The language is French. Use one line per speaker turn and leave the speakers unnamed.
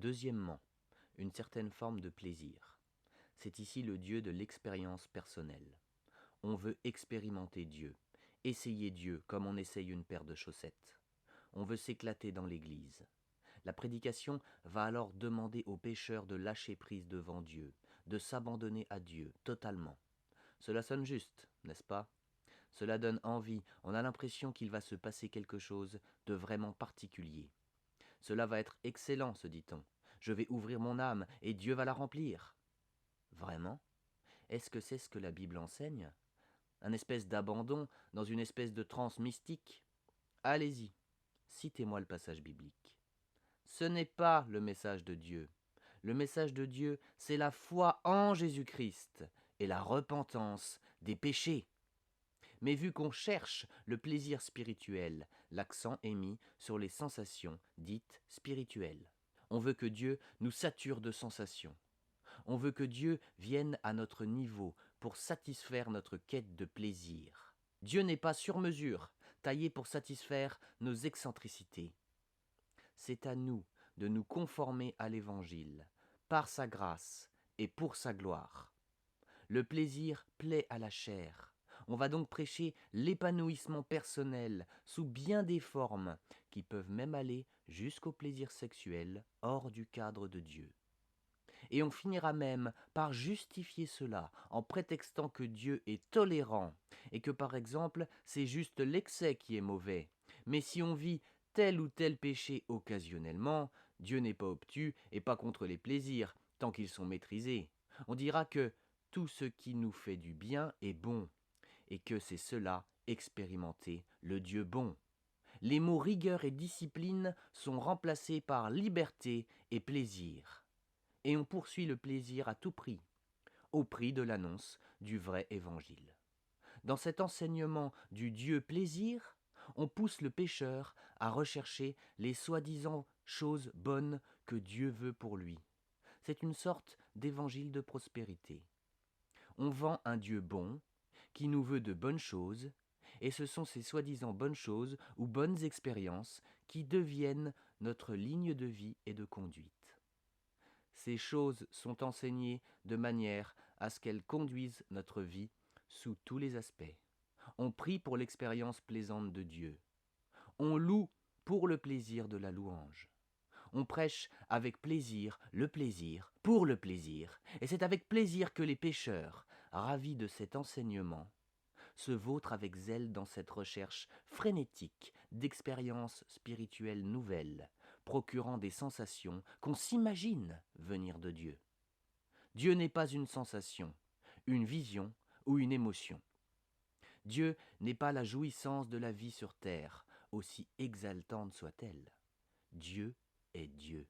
Deuxièmement, une certaine forme de plaisir. C'est ici le Dieu de l'expérience personnelle. On veut expérimenter Dieu, essayer Dieu comme on essaye une paire de chaussettes. On veut s'éclater dans l'Église. La prédication va alors demander aux pécheurs de lâcher prise devant Dieu, de s'abandonner à Dieu totalement. Cela sonne juste, n'est-ce pas? Cela donne envie, on a l'impression qu'il va se passer quelque chose de vraiment particulier. Cela va être excellent, se dit-on. Je vais ouvrir mon âme et Dieu va la remplir. Vraiment? Est-ce que c'est ce que la Bible enseigne? Un espèce d'abandon dans une espèce de transe mystique? Allez-y, citez-moi le passage biblique. Ce n'est pas le message de Dieu. Le message de Dieu, c'est la foi en Jésus-Christ et la repentance des péchés. Mais vu qu'on cherche le plaisir spirituel, l'accent est mis sur les sensations dites spirituelles. On veut que Dieu nous sature de sensations. On veut que Dieu vienne à notre niveau pour satisfaire notre quête de plaisir. Dieu n'est pas sur mesure, taillé pour satisfaire nos excentricités. C'est à nous de nous conformer à l'Évangile, par sa grâce et pour sa gloire. Le plaisir plaît à la chair. On va donc prêcher l'épanouissement personnel sous bien des formes qui peuvent même aller jusqu'au plaisir sexuel hors du cadre de Dieu. Et on finira même par justifier cela en prétextant que Dieu est tolérant et que par exemple c'est juste l'excès qui est mauvais. Mais si on vit tel ou tel péché occasionnellement, Dieu n'est pas obtus et pas contre les plaisirs, tant qu'ils sont maîtrisés. On dira que tout ce qui nous fait du bien est bon, et que c'est cela expérimenter le Dieu bon. Les mots rigueur et discipline sont remplacés par liberté et plaisir. Et on poursuit le plaisir à tout prix, au prix de l'annonce du vrai évangile. Dans cet enseignement du Dieu plaisir, on pousse le pécheur à rechercher les soi-disant choses bonnes que Dieu veut pour lui. C'est une sorte d'évangile de prospérité. On vend un Dieu bon, qui nous veut de bonnes choses, et ce sont ces soi-disant bonnes choses ou bonnes expériences qui deviennent notre ligne de vie et de conduite. Ces choses sont enseignées de manière à ce qu'elles conduisent notre vie sous tous les aspects. On prie pour l'expérience plaisante de Dieu. On loue pour le plaisir de la louange. On prêche avec plaisir le plaisir pour le plaisir, et c'est avec plaisir que les pécheurs, ravis de cet enseignement, se vautrent avec zèle dans cette recherche frénétique d'expériences spirituelles nouvelles, procurant des sensations qu'on s'imagine venir de Dieu. Dieu n'est pas une sensation, une vision ou une émotion. Dieu n'est pas la jouissance de la vie sur terre, aussi exaltante soit-elle. Dieu est Dieu.